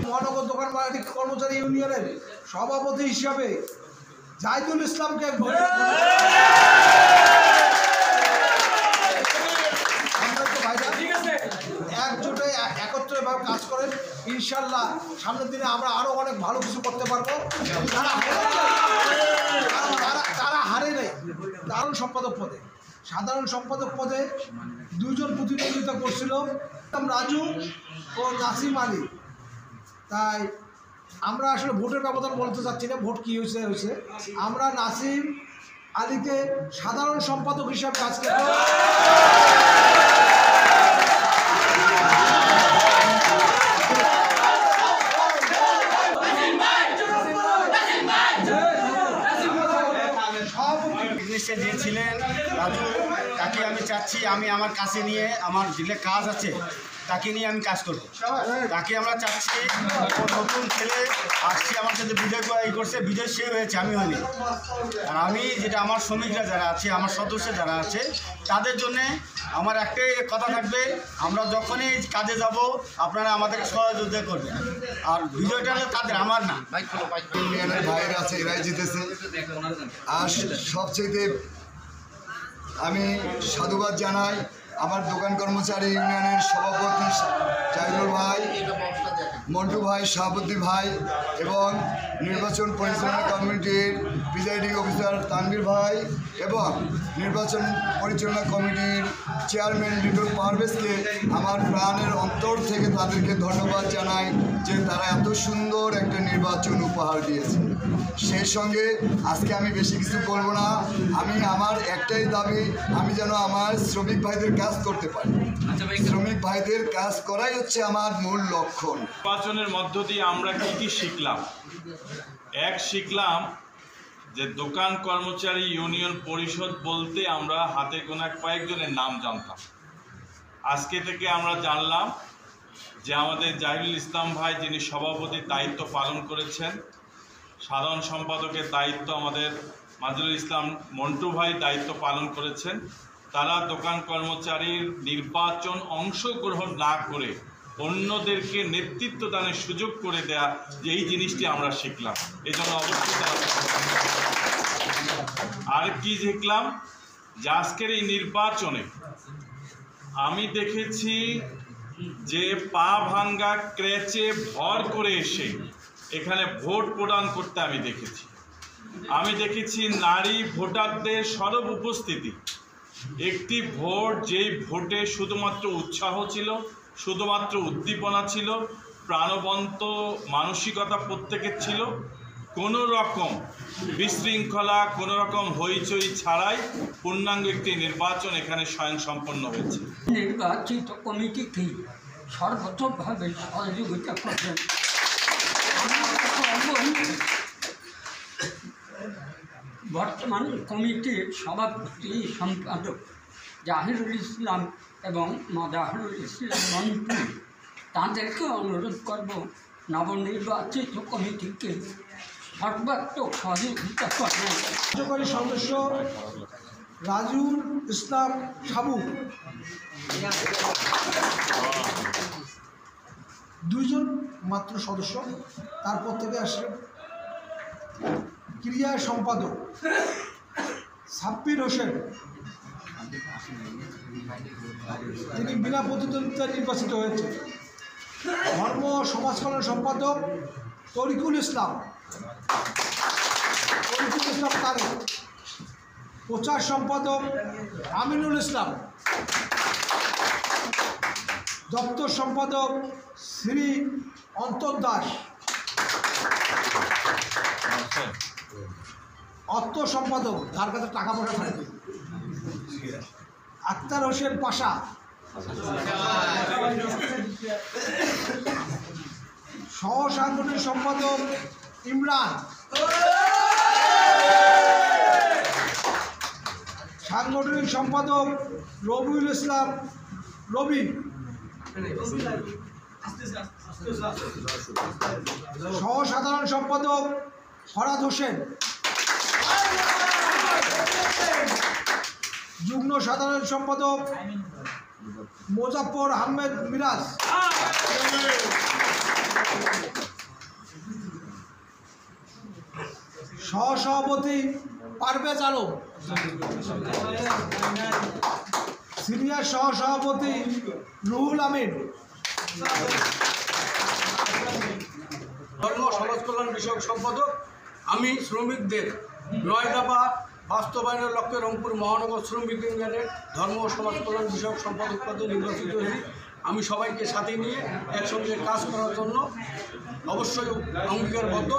মহানগর দোকান মালিক কর্মচারী ইউনিয়নের সভাপতি হিসাবে জাহিদুল ইসলামকে একজোটে একত্রিতভাবে কাজ করেন। ইনশাল্লাহ সামনের দিনে আমরা আরো অনেক ভালো কিছু করতে পারবো। তারা হারে নেই। সাধারণ সম্পাদক পদে দুইজন প্রতিদ্বন্দ্বিতা করছিল, রাজু ও নাসিম আলী। তাই আমরা আসলে ভোটের ব্যবধান বলতে চাচ্ছি না, ভোট কী হয়েছে। আমরা নাসিম আলীকে সাধারণ সম্পাদক হিসাবে আজকে দিয়েছিলেন রাজু, তাকে আমি চাচ্ছি আমি আমার কাছে নিয়ে আমার যেগুলো কাজ আছে তাকে নিয়ে আমি কাজ করব। তাকে আমরা চাচ্ছি নতুন ছেলে আসছে আমার সাথে বিজয় করছে, বিজয় সে হয়েছে, আমি হইনি। আর আমি যেটা আমার শ্রমিকরা যারা আছে, আমার সদস্য যারা আছে, তাদের জন্যে আমার একটাই কথা থাকবে, আমরা যখনই কাজে যাব আপনারা আমাদেরকে সহযোগিতা করবেন। আর বিজয়টা হলো তাদের, আমার না। ইউনিয়নের ভাইরা আছে, এরাই জিতেছে। আর সবচেয়ে আমি সাধুবাদ জানাই আমার দোকান কর্মচারী ইউনিয়নের সভাপতি জাহিদুল ভাই, মন্টু ভাই, শাহাবুদ্দিন ভাই এবং নির্বাচন পরিচালনা কমিটির প্রিজাইডিং অফিসার তানভীর ভাই এবং নির্বাচন পরিচালনা কমিটির চেয়ারম্যান লিটন পারভেজকে আমার প্রাণের অন্তর থেকে তাদেরকে ধন্যবাদ জানাই যে তারা এত সুন্দর একটা নির্বাচন উপহার দিয়েছে। সেই সঙ্গে আজকে আমি বেশি কিছু বলবো না, আমি আমার একটাই দাবি, আমি যেন আমার শ্রমিক ভাইদের কাজ করতে পারি। শ্রমিক ভাইদের কাজ করাই হচ্ছে আমার মূল লক্ষণ। নির্বাচনের মধ্য দিয়ে আমরা কি শিখলাম? শিখলাম যে দোকান কর্মচারী ইউনিয়ন পরিষদ বলতে আমরা হাতে গোনা কয়েকজনের নাম জানতাম। আজকে থেকে আমরা জানলাম যে আমাদের জাহিদুল ইসলাম ভাই, যিনি সভাপতির দায়িত্ব পালন করেছেন, সাধারণ সম্পাদকের দায়িত্ব আমাদের মাজুরুল ইসলাম মন্টু ভাই দায়িত্ব পালন করেছেন। তারা দোকান কর্মচারীর নির্বাচন অংশগ্রহণ না করে অন্যদেরকে নেতৃত্ব দানের সুযোগ করে দেয়া, যে এই জিনিসটি আমরা শিখলাম। এই জন্য অবশ্যই আর কি দেখলাম যে আজকের এই নির্বাচনে আমি দেখেছি যে পা ভাঙ্গা ক্র্যাচে ভর করে এসে এখানে ভোট প্রদান করতে আমি দেখেছি নারী ভোটারদের সরব উপস্থিতি। একটি ভোট, যেই ভোটে শুধুমাত্র উৎসাহ ছিল, শুধুমাত্র উদ্দীপনা ছিল, প্রাণবন্ত মানসিকতা প্রত্যেকের ছিল, কোনো রকম বিশৃঙ্খলা, কোনো রকম হইচই ছাড়াই পূর্ণাঙ্গ একটি নির্বাচন এখানে স্বয়ংসম্পন্ন হয়েছে। নির্বাচিত কমিটিকে সর্বতভাবে সহযোগিতা করবেন। বর্তমান কমিটির সভাপতি সম্পাদক জাহিদুল ইসলাম এবং মদাহরুল ইসলাম মন্টু, তাদেরকে অনুরোধ করব নবনির্বাচিত কমিটিকে সর্বাত্মক সহযোগিতা করবেন। কার্যকরী সদস্য রাজুল ইসলাম সাবু, দুইজন মাত্র সদস্য, তারপর থেকে আসে ক্রিয়া সম্পাদক সাব্বির হোসেন, তিনি বিনা প্রতিদ্বন্দ্বিতায় নির্বাচিত হয়েছে। ধর্ম সমাজ কল্যাণ সম্পাদক তরিকুল ইসলাম তারেক, প্রচার সম্পাদক আমিনুল ইসলাম, দপ্তর সম্পাদক শ্রী অন্তর দাস, অর্থ সম্পাদক, তার কাছে টাকা পয়সা থাকবে, আক্তার হোসেন পাশা, সহ সাংগঠনিক সম্পাদক ইমরান, সাংগঠনিক সম্পাদক রবিউল ইসলাম রবি, সহ সাধারণ সম্পাদক ফরাদ হোসেন, যুগ্ম সাধারণ সম্পাদক মোজাফফর আহমেদ মিরাজ, সহসভাপতি পারভেজ আলম, সিনিয়র সহসভাপতি রুহুল আমিন, ধর্ম সমাজ কল্যাণ বিষয়ক সম্পাদক আমি শ্রমিকদের 9 দফা বাস্তবায়নের লক্ষ্যে রংপুর মহানগর শ্রমিক ইউনিয়নের ধর্ম ও সমাজ কল্যাণ বিষয়ক সম্পাদক পদে নির্বাচিত হয়েছি। আমি সবাইকে সাথে নিয়ে একসঙ্গে কাজ করার জন্য অবশ্যই অঙ্গীকারবদ্ধ।